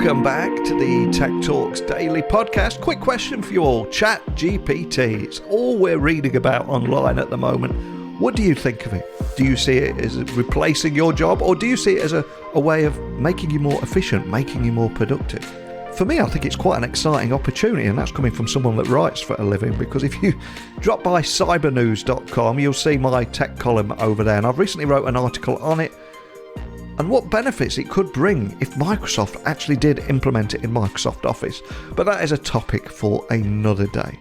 Welcome back to the Tech Talks Daily Podcast. Quick question for you all. ChatGPT. It's all we're reading about online at the moment. What do you think of it? Do you see it as replacing your job, or do you see it as a way of making you more efficient, making you more productive? For me, I think it's quite an exciting opportunity, and that's coming from someone that writes for a living, because if you drop by cybernews.com, you'll see my tech column over there, and I've recently wrote an article on it and what benefits it could bring if Microsoft actually did implement it in Microsoft Office. But that is a topic for another day.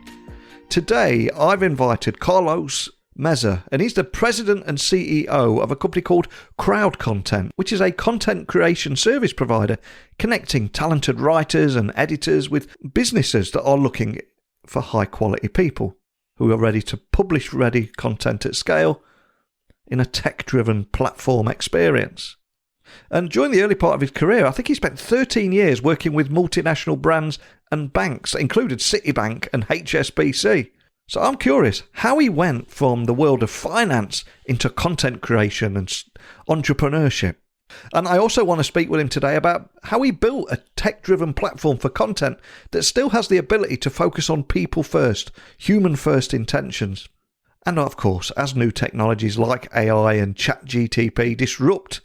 Today, I've invited Carlos Meza, and he's the president and CEO of a company called Crowd Content, which is a content creation service provider connecting talented writers and editors with businesses that are looking for high quality people who are ready to publish ready content at scale in a tech-driven platform experience. And during the early part of his career, I think he spent 13 years working with multinational brands and banks that included Citibank and HSBC. So I'm curious how he went from the world of finance into content creation and entrepreneurship. And I also want to speak with him today about how he built a tech-driven platform for content that still has the ability to focus on people first, human first intentions. And of course, as new technologies like AI and ChatGPT disrupt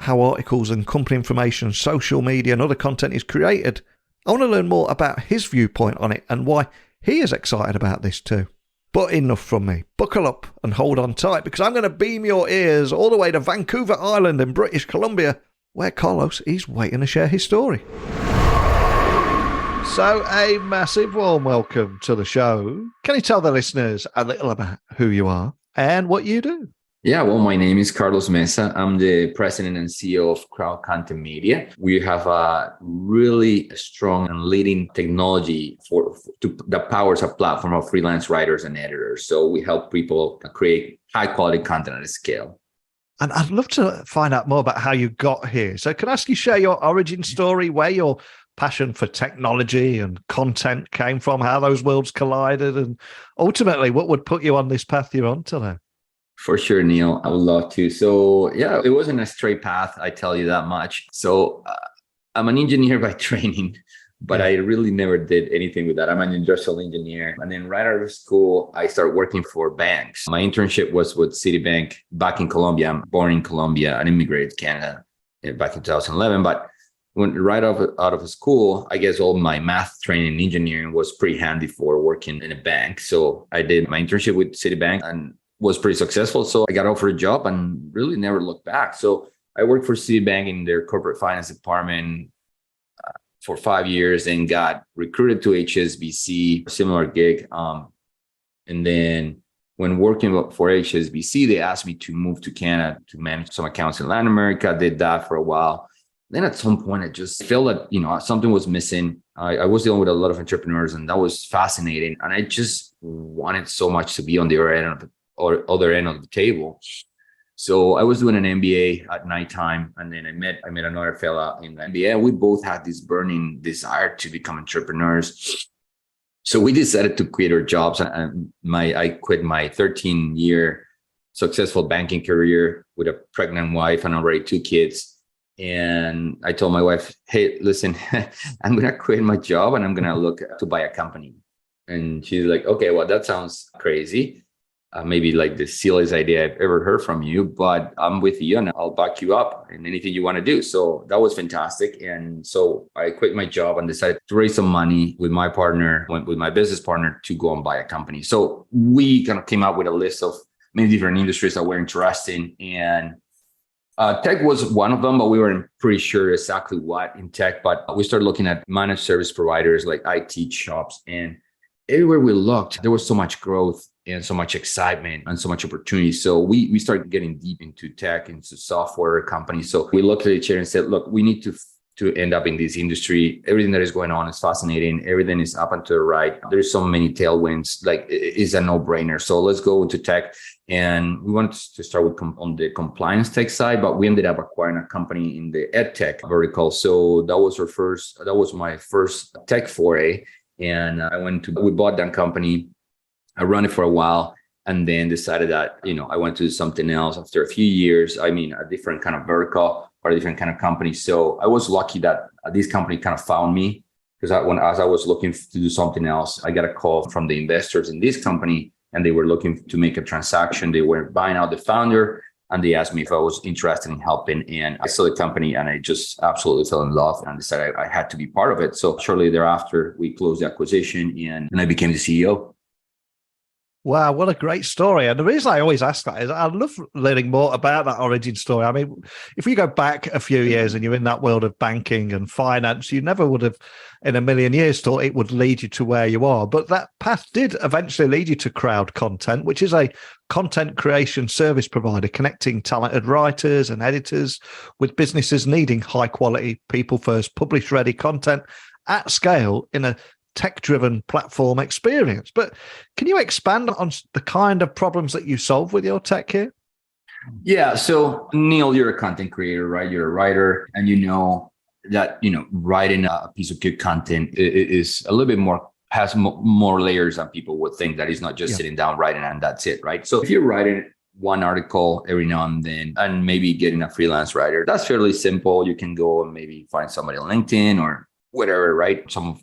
how articles and company information, social media and other content is created, I want to learn more about his viewpoint on it and why he is excited about this too. But enough from me. Buckle up and hold on tight, because I'm going to beam your ears all the way to Vancouver Island in British Columbia, where Carlos is waiting to share his story. So a massive warm welcome to the show. Can you tell the listeners a little about who you are and what you do? Yeah, well, my name is Carlos Meza. I'm the president and CEO of Crowd Content Media. We have a really strong and leading technology that powers a platform of freelance writers and editors. So we help people create high quality content at a scale. And I'd love to find out more about how you got here. So can I ask you share your origin story, where your passion for technology and content came from, how those worlds collided, and ultimately what would put you on this path you're on today? For sure, Neil. I would love to. So yeah, it wasn't a straight path, I tell you that much. So I'm an engineer by training, but I really never did anything with that. I'm an industrial engineer. And then right out of school, I started working for banks. My internship was with Citibank back in Colombia. I'm born in Colombia and immigrated to Canada back in 2011. But when right out of school, I guess all my math training and engineering was pretty handy for working in a bank. So I did my internship with Citibank and was pretty successful. So I got offered a job and really never looked back. So I worked for Citibank in their corporate finance department for 5 years and got recruited to HSBC, similar gig. And then when working for HSBC, they asked me to move to Canada to manage some accounts in Latin America. I did that for a while. Then at some point, I just felt that, something was missing. I was dealing with a lot of entrepreneurs, and that was fascinating. And I just wanted so much to be on the other end of the table. So I was doing an MBA at nighttime, and then I met another fella in the MBA, and we both had this burning desire to become entrepreneurs. So we decided to quit our jobs, and I quit my 13-year successful banking career with a pregnant wife and already 2 kids. And I told my wife, hey, listen, I'm going to quit my job and I'm going to look to buy a company. And she's like, okay, well, that sounds crazy. Maybe like the silliest idea I've ever heard from you, but I'm with you and I'll back you up in anything you want to do. So that was fantastic. And so I quit my job and decided to raise some money with my business partner to go and buy a company. So we kind of came up with a list of many different industries that we're interested in. And tech was one of them, but we weren't pretty sure exactly what in tech. But we started looking at managed service providers like IT shops, and everywhere we looked, there was so much growth and so much excitement and so much opportunity. So we started getting deep into tech, into software companies. So we looked at each other and said, look, we need to end up in this industry. Everything that is going on is fascinating. Everything is up and to the right. There's so many tailwinds, like it's a no-brainer. So let's go into tech. And we wanted to start with on the compliance tech side, but we ended up acquiring a company in the ed tech vertical. So that was my first tech foray. And we bought that company. I ran it for a while and then decided that, I want to do something else after a few years. I mean, a different kind of vertical. or a different kind of company. So I was lucky that this company kind of found me, because as I was looking to do something else, I got a call from the investors in this company, and they were looking to make a transaction. They were buying out the founder, and they asked me if I was interested in helping. And I saw the company, and I just absolutely fell in love and decided I had to be part of it. So shortly thereafter, we closed the acquisition, and I became the CEO. Wow, what a great story. And the reason I always ask that is I love learning more about that origin story. I mean, if we go back a few years and you're in that world of banking and finance, you never would have in a million years thought it would lead you to where you are. But that path did eventually lead you to Crowd Content, which is a content creation service provider connecting talented writers and editors with businesses needing high quality, people first, publish ready content at scale in a tech-driven platform experience. But can you expand on the kind of problems that you solve with your tech here? Yeah. So Neil, you're a content creator, right? You're a writer, and you know that, writing a piece of good content is a little bit more, has more layers than people would think. That is not just sitting down writing and that's it, right? So if you're writing one article every now and then, and maybe getting a freelance writer, that's fairly simple. You can go and maybe find somebody on LinkedIn or whatever, right? Some of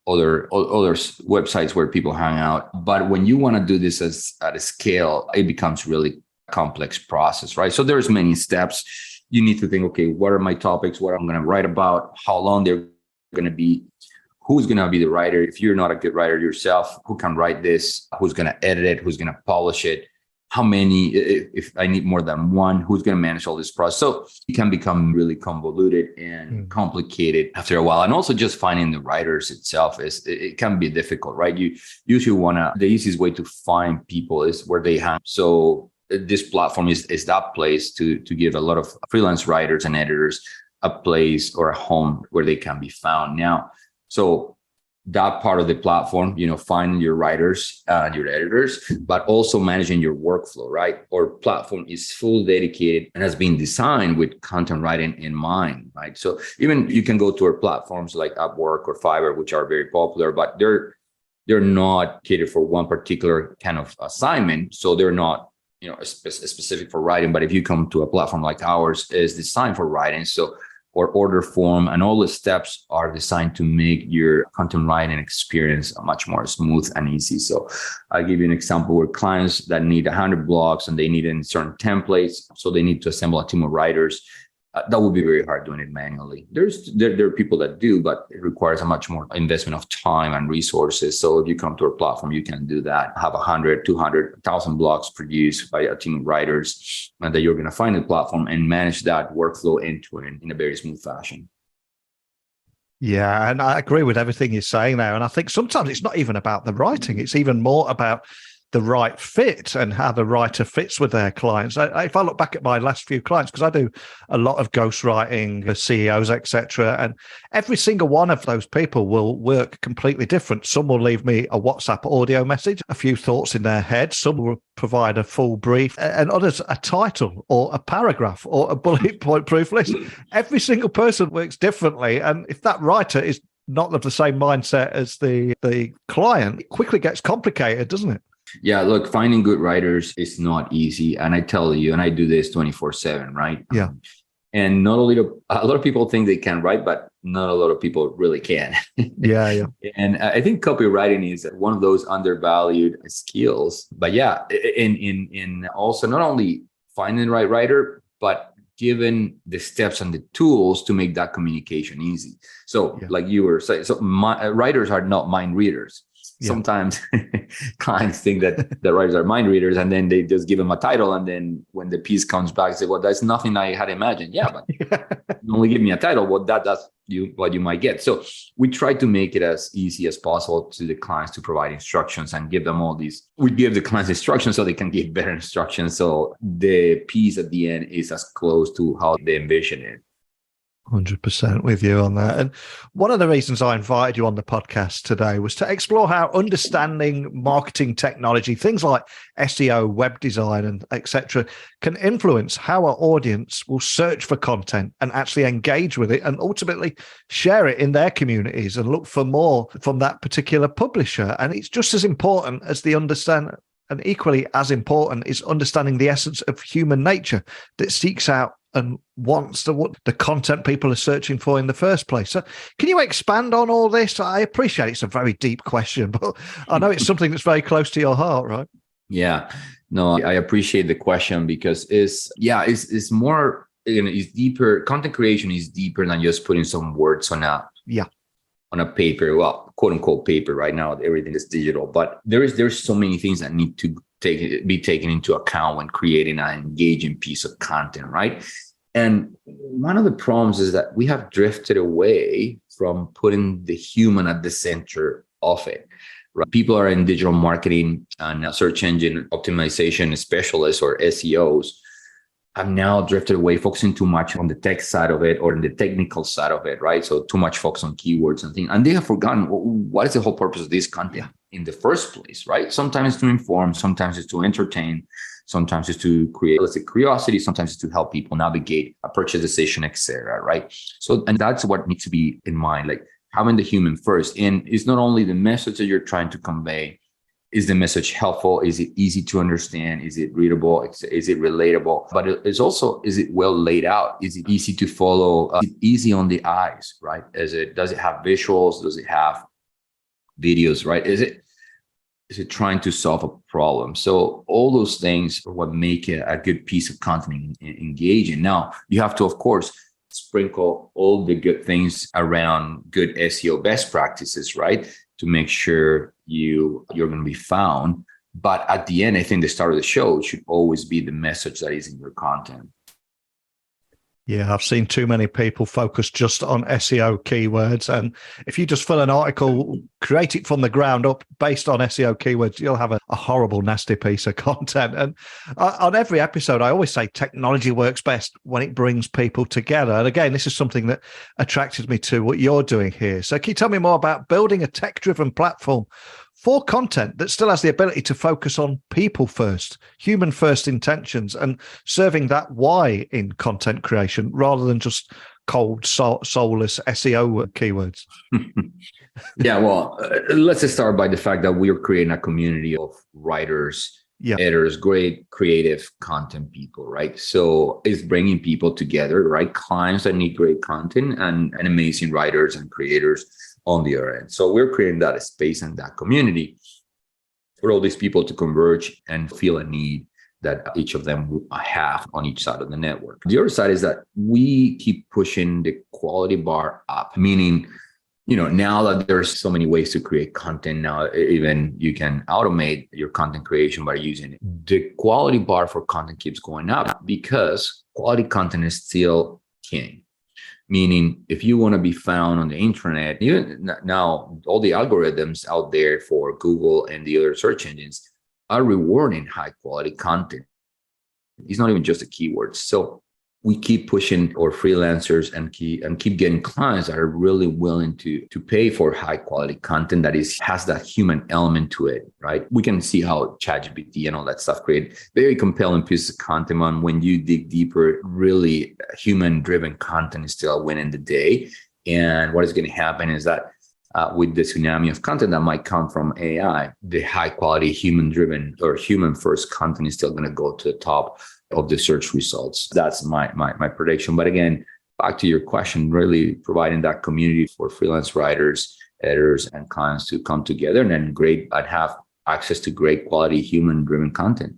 other websites where people hang out. But when you want to do this at a scale, it becomes really complex process, right? So there's many steps. You need to think, okay, what are my topics? What I'm going to write about? How long they're going to be? Who's going to be the writer? If you're not a good writer yourself, who can write this? Who's going to edit it? Who's going to publish it? How many, if I need more than one, who's going to manage all this process? So it can become really convoluted and complicated after a while. And also just finding the writers itself it can be difficult, right? You usually the easiest way to find people is where they hang. So this platform is that place to give a lot of freelance writers and editors a place or a home where they can be found now. So that part of the platform, finding your writers and your editors, but also managing your workflow, right? Our platform is fully dedicated and has been designed with content writing in mind, right? So even you can go to our platforms like Upwork or Fiverr, which are very popular, but they're not catered for one particular kind of assignment. So they're not, specific for writing. But if you come to a platform like ours, it's designed for writing. So or order form, and all the steps are designed to make your content writing experience much more smooth and easy. So I'll give you an example where clients that need 100 blogs and they need in certain templates, so they need to assemble a team of writers. That would be very hard doing it manually. There are people that do, but it requires a much more investment of time and resources. So if you come to our platform, you can do that. Have 100, 200, 1,000 blogs produced by a team of writers that you're going to find in the platform and manage that workflow end to end in a very smooth fashion. Yeah, and I agree with everything you're saying there. And I think sometimes it's not even about the writing. It's even more about the right fit and how the writer fits with their clients. If I look back at my last few clients, because I do a lot of ghostwriting for CEOs, etc., and every single one of those people will work completely different. Some will leave me a WhatsApp audio message, a few thoughts in their head. Some will provide a full brief, and others a title or a paragraph or a bullet point proof list. Every single person works differently. And if that writer is not of the same mindset as the client, it quickly gets complicated, doesn't it? Yeah, look, finding good writers is not easy. And I tell you, and I do this 24/7, right? Yeah. And not only a lot of people think they can write, but not a lot of people really can. Yeah. And I think copywriting is one of those undervalued skills. But yeah, in also not only finding the right writer, but given the steps and the tools to make that communication easy. So like you were saying, so writers are not mind readers. Sometimes clients think that the writers are mind readers, and then they just give them a title. And then when the piece comes back, they say, well, that's nothing I had imagined. Yeah, but you only give me a title. Well, that's what you might get. So we try to make it as easy as possible to the clients to provide instructions and give them all these. We give the clients instructions so they can give better instructions. So the piece at the end is as close to how they envision it. 100% with you on that. And one of the reasons I invited you on the podcast today was to explore how understanding marketing technology, things like SEO, web design, and etc., can influence how our audience will search for content and actually engage with it and ultimately share it in their communities and look for more from that particular publisher. And it's just as important as the understand And equally as important is understanding the essence of human nature that seeks out and wants the content people are searching for in the first place. So can you expand on all this? I appreciate it's a very deep question, but I know it's something that's very close to your heart, right? Yeah, no, I appreciate the question because it's more, it's deeper. Content creation is deeper than just putting some words on a paper, well, quote unquote paper. Right now, everything is digital, but there's so many things that need to be taken into account when creating an engaging piece of content, right? And one of the problems is that we have drifted away from putting the human at the center of it. Right? People are in digital marketing and search engine optimization specialists or SEOs. I've now drifted away, focusing too much on the tech side of it or in the technical side of it, right? So too much focus on keywords and things. And they have forgotten what is the whole purpose of this content in the first place, right? Sometimes it's to inform, sometimes it's to entertain, sometimes it's to create, let's say, curiosity, sometimes it's to help people navigate a purchase decision, etc. Right? So, and that's what needs to be in mind, like having the human first. And it's not only the message that you're trying to convey. Is the message helpful? Is it easy to understand? Is it readable? Is it relatable? But it's also, is it well laid out? Is it easy to follow? Is it easy on the eyes, right? Does it have visuals? Does it have videos, right? Is it trying to solve a problem? So all those things are what make a good piece of content engaging. Now, you have to, of course, sprinkle all the good things around good SEO best practices, right? To make sure you're going to be found. But at the end, I think the start of the show should always be the message that is in your content. Yeah, I've seen too many people focus just on SEO keywords. And if you just fill an article, create it from the ground up based on SEO keywords, you'll have a horrible, nasty piece of content. And on every episode, I always say technology works best when it brings people together. And again, this is something that attracted me to what you're doing here. So can you tell me more about building a tech-driven platform for content that still has the ability to focus on people first, human first intentions, and serving that why in content creation rather than just cold, soulless SEO keywords? Yeah, well, let's just start by the fact that we're creating a community of writers, editors, great creative content people, right? So it's bringing people together, right? Clients that need great content and amazing writers and creators on the other end. So we're creating that space and that community for all these people to converge and feel a need that each of them have on each side of the network. The other side is that we keep pushing the quality bar up, meaning, now that there's so many ways to create content now, even you can automate your content creation by using it. The quality bar for content keeps going up because quality content is still king. Meaning, if you want to be found on the internet, even now, all the algorithms out there for Google and the other search engines are rewarding high quality content. It's not even just the keywords. So we keep pushing our freelancers and keep getting clients that are really willing to pay for high quality content that has that human element to it, right? We can see how ChatGPT and all that stuff create very compelling pieces of content. On when you dig deeper, really human driven content is still winning the day. And what is going to happen is that with the tsunami of content that might come from AI, the high quality human driven or human first content is still going to go to the top of the search results. That's my prediction. But again, back to your question, really providing that community for freelance writers, editors, and clients to come together and have access to great quality human driven content.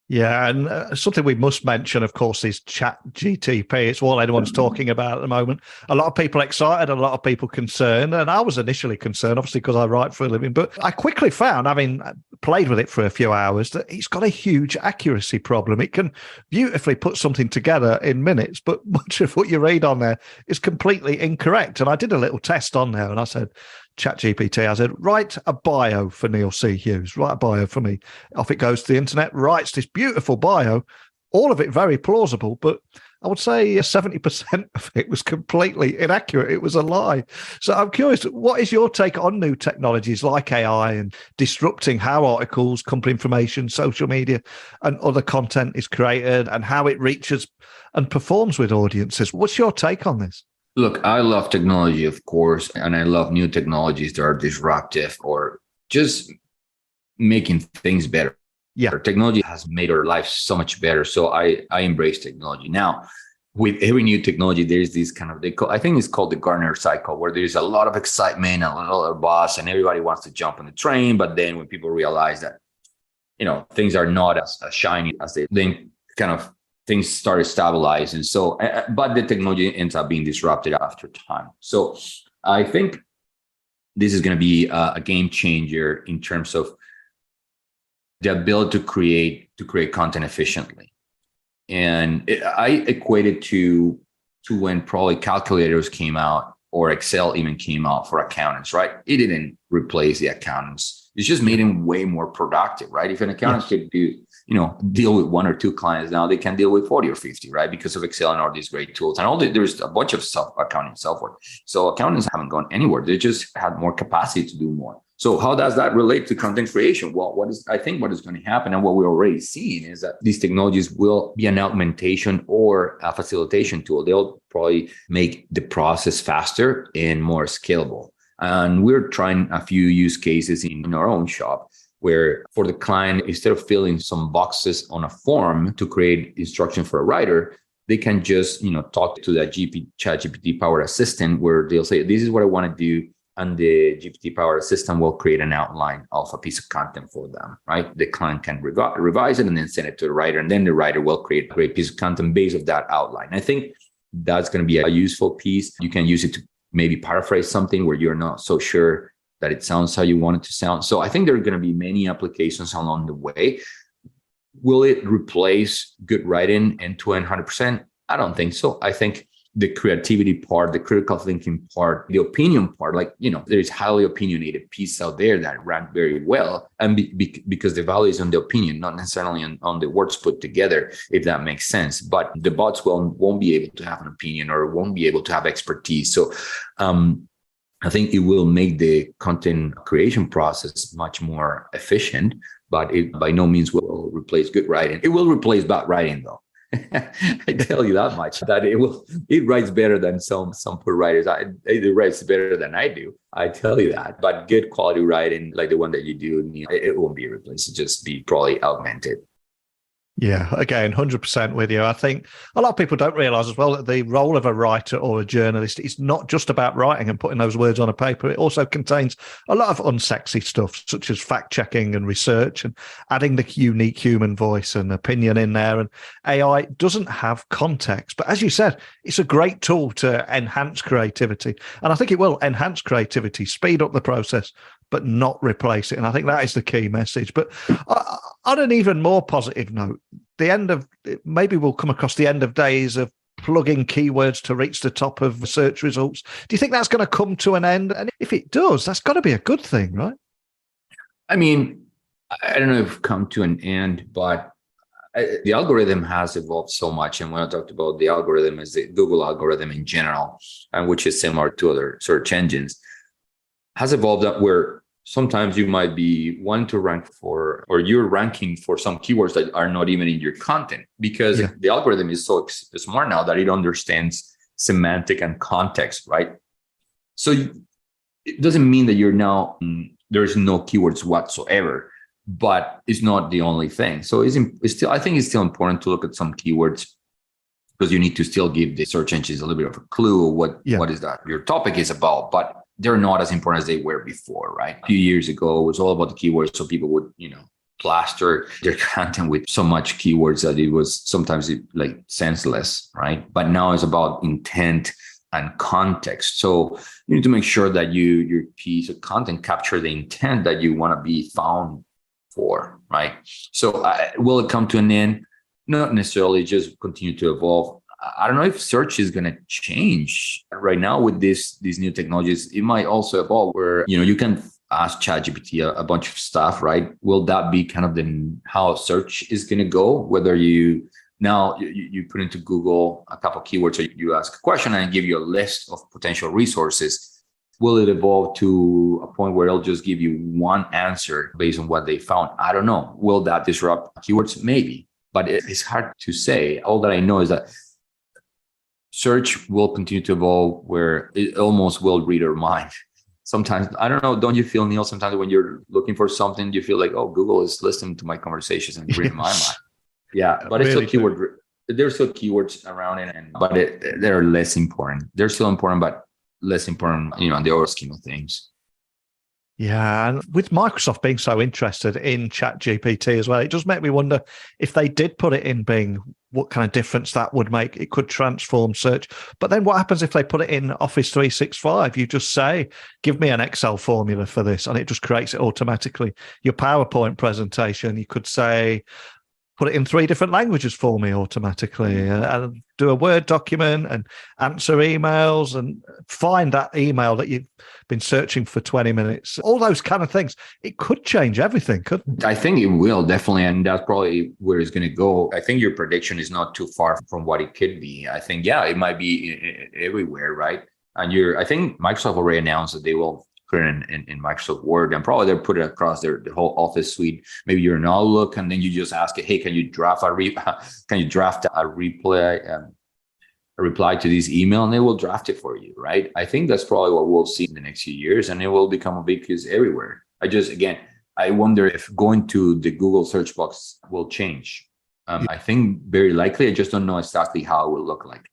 Yeah, and something we must mention, of course, is ChatGPT. It's all anyone's talking about at the moment. A lot of people excited, a lot of people concerned, and I was initially concerned, obviously, because I write for a living. But I quickly found, having played with it for a few hours, that it's got a huge accuracy problem. It can beautifully put something together in minutes, but much of what you read on there is completely incorrect. And I did a little test on there, and I said, ChatGPT, I said, write a bio for Neil C. Hughes, write a bio for me. Off it goes to the internet, writes this beautiful bio, all of it very plausible, but I would say 70% of it was completely inaccurate. It was a lie. So I'm curious, what is your take on new technologies like AI and disrupting how articles, company information, social media, and other content is created and how it reaches and performs with audiences? What's your take on this? Look, I love technology, of course, and I love new technologies that are disruptive or just making things better. Yeah. Technology has made our life so much better. So I embrace technology. Now, with every new technology, there's this kind of, I think it's called the Gartner cycle, where there's a lot of excitement and a lot of buzz and everybody wants to jump on the train. But then when people realize that, things are not as shiny as they then kind of things start to stabilize. And so, but the technology ends up being disrupted after time. So I think this is going to be a game changer in terms of the ability to create content efficiently. And I equate it to when probably calculators came out or Excel even came out for accountants, right? It didn't replace the accountants. It just made them way more productive, right? If an accountant could deal with one or two clients, now they can deal with 40 or 50, right? Because of Excel and all these great tools. And there's a bunch of accounting software. So accountants haven't gone anywhere. They just had more capacity to do more. So how does that relate to content creation? Well, I think what is going to happen and what we're already seeing is that these technologies will be an augmentation or a facilitation tool. They'll probably make the process faster and more scalable. And we're trying a few use cases in our own shop where for the client, instead of filling some boxes on a form to create instruction for a writer, they can just, talk to that ChatGPT powered assistant where they'll say, this is what I want to do. And the GPT-powered assistant will create an outline of a piece of content for them, right? The client can revise it and then send it to the writer. And then the writer will create a great piece of content based on that outline. I think that's going to be a useful piece. You can use it to maybe paraphrase something where you're not so sure that it sounds how you want it to sound. So I think there are going to be many applications along the way. Will it replace good writing end-to-end 100%? I don't think so. I think the creativity part, the critical thinking part, the opinion part, there's highly opinionated pieces out there that rank very well. And because the value is on the opinion, not necessarily on the words put together, if that makes sense. But the bots won't be able to have an opinion or won't be able to have expertise. So I think it will make the content creation process much more efficient, but it by no means will replace good writing. It will replace bad writing, though. I tell you that much, that it writes better than some poor writers. It writes better than I do. I tell you that. But good quality writing, like the one that you do, it won't be replaced. It'll just be probably augmented. Yeah, again, 100% with you. I think a lot of people don't realize as well that the role of a writer or a journalist is not just about writing and putting those words on a paper. It also contains a lot of unsexy stuff, such as fact-checking and research and adding the unique human voice and opinion in there. And AI doesn't have context. But as you said, it's a great tool to enhance creativity. And I think it will enhance creativity, speed up the process, but not replace it. And I think that is the key message. But on an even more positive note, maybe we'll come across the end of days of plugging keywords to reach the top of search results. Do you think that's going to come to an end? And if it does, that's got to be a good thing, right? I mean, I don't know if come to an end, but the algorithm has evolved so much. And when I talked about the algorithm, is the Google algorithm in general, and which is similar to other search engines, has evolved up where sometimes you might be wanting to rank for, or you're ranking for some keywords that are not even in your content, because the algorithm is so smart now that it understands semantic and context, right? So it doesn't mean that you're now, there's no keywords whatsoever, but it's not the only thing. So it's still, I think it's still important to look at some keywords, because you need to still give the search engines a little bit of a clue what is that your topic is about, but they're not as important as they were before, right? A few years ago, it was all about the keywords. So people would, plaster their content with so much keywords that it was sometimes like senseless, right? But now it's about intent and context. So you need to make sure that your piece of content capture the intent that you want to be found for, right? So will it come to an end? Not necessarily, just continue to evolve. I don't know if search is going to change right now with these new technologies. It might also evolve where, you can ask ChatGPT a bunch of stuff, right? Will that be kind of how search is going to go? Whether you put into Google a couple of keywords, or you ask a question and give you a list of potential resources. Will it evolve to a point where it'll just give you one answer based on what they found? I don't know. Will that disrupt keywords? Maybe, but it's hard to say. All that I know is that search will continue to evolve where it almost will read our mind. sometimes, I don't know, don't you feel, Neil, sometimes when you're looking for something, you feel like, oh, Google is listening to my conversations and reading my mind. Yeah, but it's really still keyword. There's still keywords around it, but they're less important. They're still important, but less important, in the overall scheme of things. Yeah, and with Microsoft being so interested in ChatGPT as well, it does make me wonder if they did put it in Bing, what kind of difference that would make. It could transform search. But then what happens if they put it in Office 365? You just say, give me an Excel formula for this, and it just creates it automatically. Your PowerPoint presentation, you could say, put it in 3 different languages for me automatically, and do a Word document and answer emails and find that email that you've been searching for 20 minutes. All those kind of things. It could change everything, couldn't it? I think it will, definitely. And that's probably where it's going to go. I think your prediction is not too far from what it could be. I think, it might be everywhere, right? And I think Microsoft already announced that they will put it in Microsoft Word, and probably they'll put it across the whole Office suite. Maybe you're in Outlook, and then you just ask it, hey, can you draft a reply to this email, and they will draft it for you, right? I think that's probably what we'll see in the next few years, and it will become ubiquitous everywhere. I wonder if going to the Google search box will change. I think very likely. I just don't know exactly how it will look like.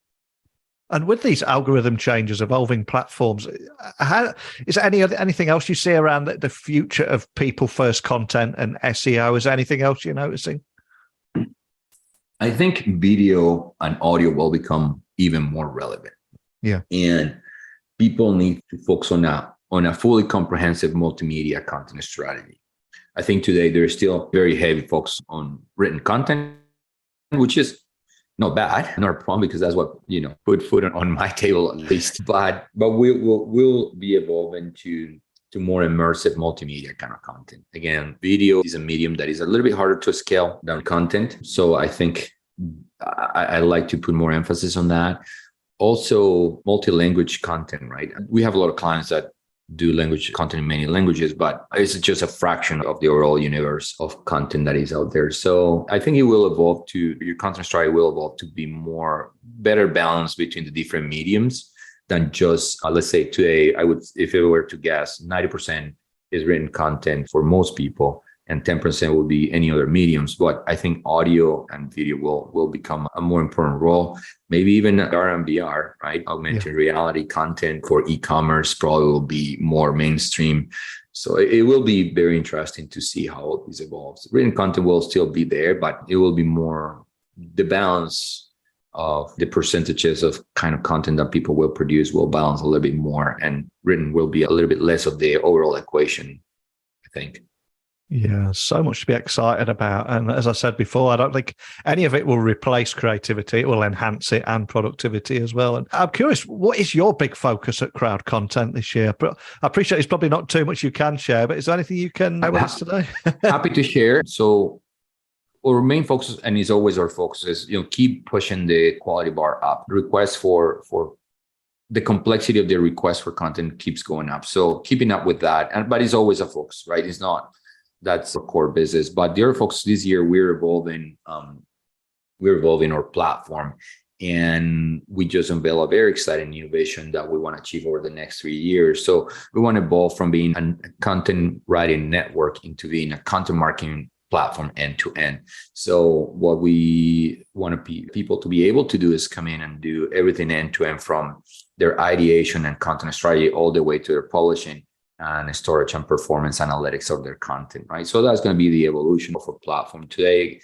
And with these algorithm changes, evolving platforms, is there anything else you see around the future of people-first content and SEO? Is there anything else you're noticing? I think video and audio will become even more relevant. Yeah. And people need to focus on a fully comprehensive multimedia content strategy. I think today there's still very heavy focus on written content, which is not bad, not a problem, because that's what, put food on my table at least. But we'll be evolving to more immersive multimedia kind of content. Again, video is a medium that is a little bit harder to scale than content. So I think I like to put more emphasis on that. Also, multi-language content, right? We have a lot of clients that do language content in many languages, but it's just a fraction of the overall universe of content that is out there. So I think your content strategy will evolve to be better balance between the different mediums than just, let's say today, if I were to guess, 90% is written content for most people, and 10% will be any other mediums. But I think audio and video will become a more important role. Maybe even AR and VR, right? Augmented reality content for e-commerce probably will be more mainstream. So it will be very interesting to see how this evolves. Written content will still be there, but it will be more the balance of the percentages of kind of content that people will produce will balance a little bit more, and written will be a little bit less of the overall equation, I think. Yeah, so much to be excited about. And as I said before, I don't think any of it will replace creativity. It will enhance it and productivity as well. And I'm curious, what is your big focus at Crowd Content this year? But I appreciate it's probably not too much you can share, but is there anything you can share with us today? Happy to share. So our main focus, and is always our focus, is keep pushing the quality bar up. Requests for the complexity of the request for content keeps going up. So keeping up with that, but it's always a focus, right? It's not. That's our core business. But the other focus this year, we're evolving our platform, and we just unveiled a very exciting innovation that we want to achieve over the next 3 years. So we want to evolve from being a content writing network into being a content marketing platform end to end. So what we want people to be able to do is come in and do everything end to end, from their ideation and content strategy all the way to their publishing and storage and performance analytics of their content, right? So that's going to be the evolution of our platform. Today,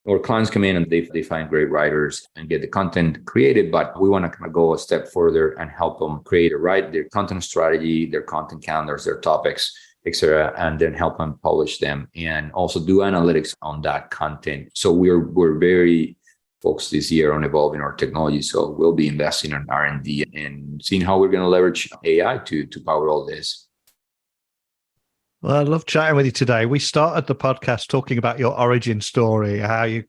our clients come in and they find great writers and get the content created, but we want to kind of go a step further and help them write their content strategy, their content calendars, their topics, etc., and then help them publish them and also do analytics on that content. So we're very focused this year on evolving our technology. So we'll be investing in R&D and seeing how we're going to leverage AI to power all this. Well, I love chatting with you today. We started the podcast talking about your origin story, how you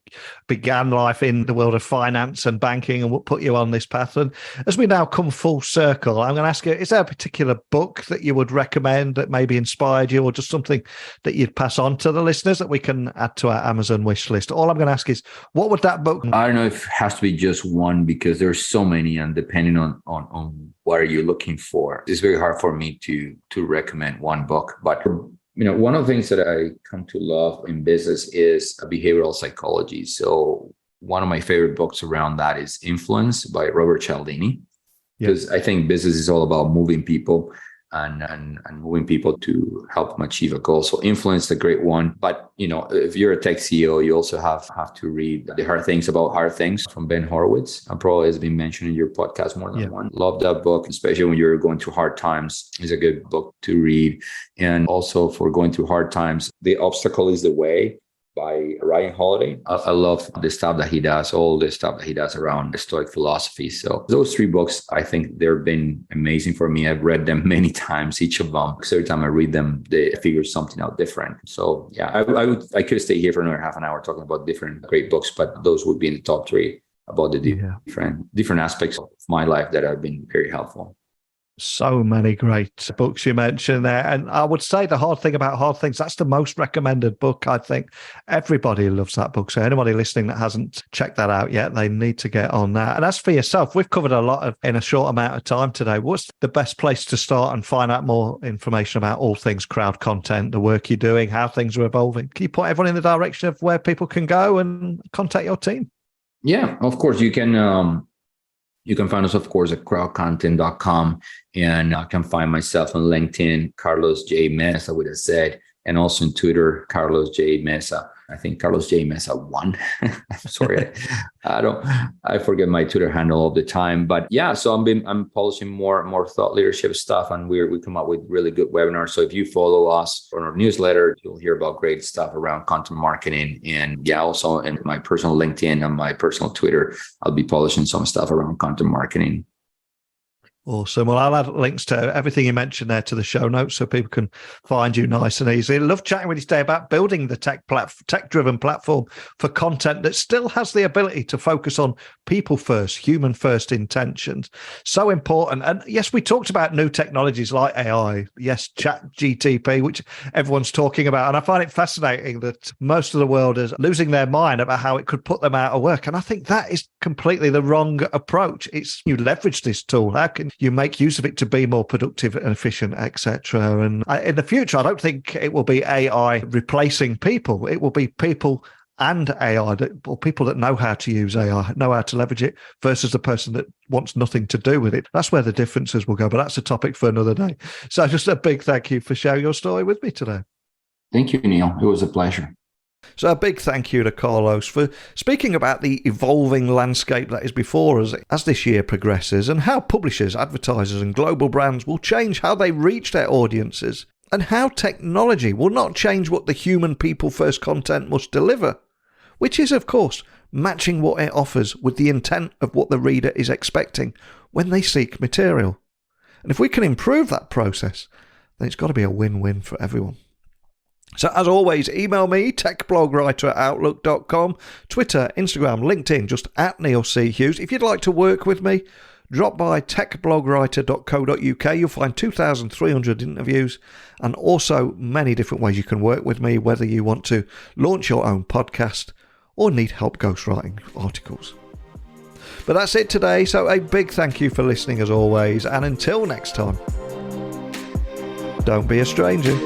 began life in the world of finance and banking and what put you on this path. And as we now come full circle, I'm going to ask you, is there a particular book that you would recommend that maybe inspired you, or just something that you'd pass on to the listeners that we can add to our Amazon wish list? All I'm going to ask is, what would that book? I don't know if it has to be just one, because there's so many, and depending on what are you looking for? It's very hard for me to recommend one book, but one of the things that I come to love in business is behavioral psychology. So one of my favorite books around that is Influence by Robert Cialdini, because I think business is all about moving people and moving people to help them achieve a goal. So Influence is a great one. But, if you're a tech CEO, you also have to read The Hard Things About Hard Things from Ben Horowitz. And probably has been mentioned in your podcast more than one. Love that book, especially when you're going through hard times. It's a good book to read. And also for going through hard times, The Obstacle is the Way by Ryan Holiday. I love the stuff that he does, all the stuff that he does around Stoic philosophy. So those 3 books, I think they've been amazing for me. I've read them many times, each of them. Every time I read them, they figure something out different. So yeah, I could stay here for another half an hour talking about different great books, but those would be in the top 3 about the different aspects of my life that have been very helpful. So many great books you mentioned there. And I would say The Hard Thing About Hard Things, that's the most recommended book. I think everybody loves that book. So anybody listening that hasn't checked that out yet, they need to get on that. And as for yourself, we've covered a lot in a short amount of time today. What's the best place to start and find out more information about all things crowd content, the work you're doing, how things are evolving? Can you point everyone in the direction of where people can go and contact your team? Yeah, of course. You can find us, of course, at crowdcontent.com, and I can find myself on LinkedIn, Carlos J. Meza with a Z, and also on Twitter, Carlos J. Meza. I think Carlos J. Meza 1. Sorry, I forget my Twitter handle all the time. But yeah, so I'm publishing more thought leadership stuff, and we come up with really good webinars. So if you follow us on our newsletter, you'll hear about great stuff around content marketing. And yeah, also in my personal LinkedIn and my personal Twitter, I'll be publishing some stuff around content marketing. Awesome. Well, I'll add links to everything you mentioned there to the show notes so people can find you nice and easy. I love chatting with you today about building the tech-driven platform for content that still has the ability to focus on people first, human first intentions. So important. And yes, we talked about new technologies like AI. Yes, ChatGPT, which everyone's talking about. And I find it fascinating that most of the world is losing their mind about how it could put them out of work. And I think that is completely the wrong approach. It's you leverage this tool. How can you make use of it to be more productive and efficient, etc. And in the future, I don't think it will be AI replacing people. It will be people and AI, or people that know how to use AI, know how to leverage it, versus the person that wants nothing to do with it. That's where the differences will go, but that's a topic for another day. So just a big thank you for sharing your story with me today. Thank you, Neil. It was a pleasure. So a big thank you to Carlos for speaking about the evolving landscape that is before us as this year progresses, and how publishers, advertisers and global brands will change how they reach their audiences, and how technology will not change what the human people first content must deliver, which is, of course, matching what it offers with the intent of what the reader is expecting when they seek material. And if we can improve that process, then it's got to be a win-win for everyone. So as always, email me, techblogwriter@outlook.com, Twitter, Instagram, LinkedIn, just @Neil C. Hughes. If you'd like to work with me, drop by techblogwriter.co.uk. You'll find 2,300 interviews and also many different ways you can work with me, whether you want to launch your own podcast or need help ghostwriting articles. But that's it today. So a big thank you for listening as always. And until next time, don't be a stranger.